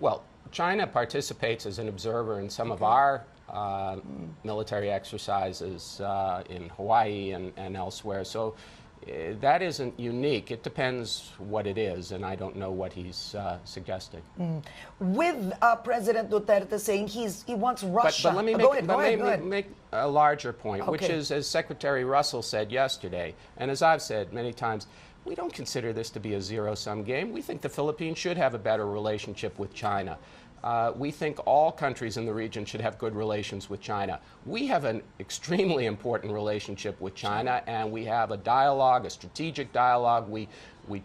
Well, China participates as an observer in some of our military exercises in Hawaii and elsewhere. So that isn't unique. It depends what it is, and I don't know what he's suggesting. With President Duterte saying he wants Russia. But let me make a larger point, which is, as Secretary Russell said yesterday, and as I've said many times, we don't consider this to be a zero-sum game. We think the Philippines should have a better relationship with China. We think all countries in the region should have good relations with China. We have an extremely important relationship with China, and we have a dialogue, a strategic dialogue. We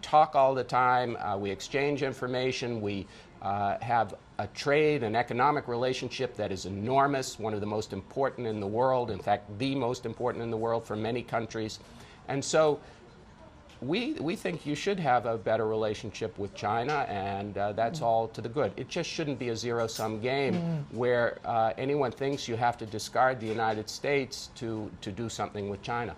talk all the time. We exchange information. We have a trade and economic relationship that is enormous, one of the most important in the world, in fact, the most important in the world for many countries. And so we think you should have a better relationship with China, and that's all to the good. It just shouldn't be a zero-sum game where anyone thinks you have to discard the United States to do something with China.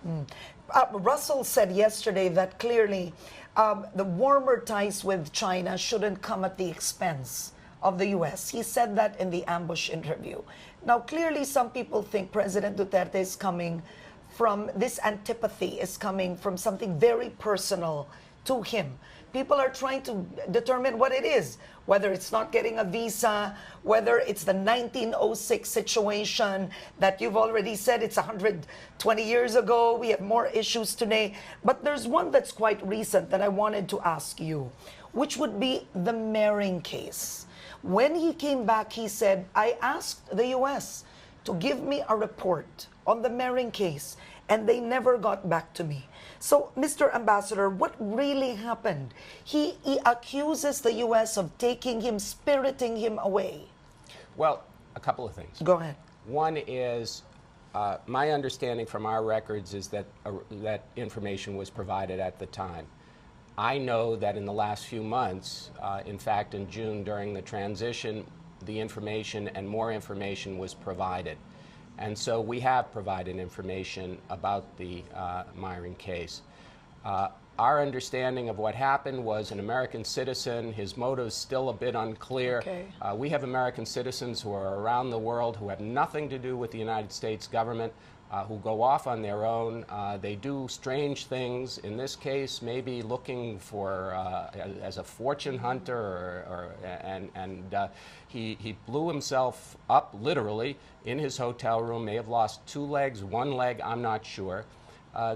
Russell said yesterday that clearly the warmer ties with China shouldn't come at the expense of the U.S. He said that in the ambush interview. Now, clearly some people think President Duterte is coming from this antipathy is coming from something very personal to him. People are trying to determine what it is, whether it's not getting a visa, whether it's the 1906 situation that you've already said it's 120 years ago. We have more issues today. But there's one that's quite recent that I wanted to ask you, which would be the Meiring case. When he came back, he said, I asked the U.S. to give me a report on the Meiring case, and they never got back to me. So, Mr. Ambassador, what really happened? He accuses the U.S. of taking him, spiriting him away. Well, a couple of things. Go ahead. One is, my understanding from our records is that that information was provided at the time. I know that in the last few months, in fact in June during the transition, the information and more information was provided. And so we have provided information about the Meiring case. Our understanding of what happened was an American citizen. His motive's still a bit unclear. Okay. We have American citizens who are around the world who have nothing to do with the United States government, who go off on their own. They do strange things. In this case, maybe looking for as a fortune hunter, he blew himself up literally in his hotel room. May have lost 2 legs, 1 leg, I'm not sure.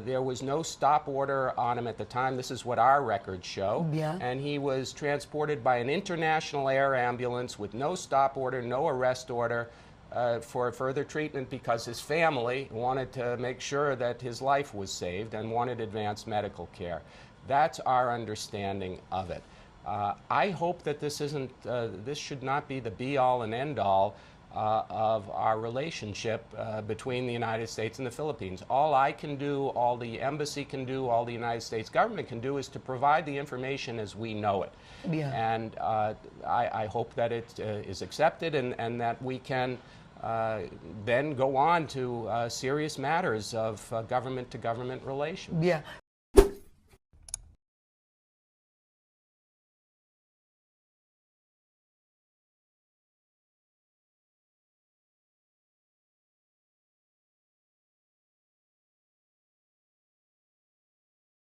There was no stop order on him at the time. This is what our records show. Yeah. And he was transported by an international air ambulance with no stop order, no arrest order, for further treatment because his family wanted to make sure that his life was saved and wanted advanced medical care. That's our understanding of it. I hope that this should not be the be-all and end-all of our relationship between the United States and the Philippines. All I can do, all the embassy can do, all the United States government can do is to provide the information as we know it. Yeah. And I hope that it is accepted and that we can then go on to serious matters of government-to-government relations. Yeah.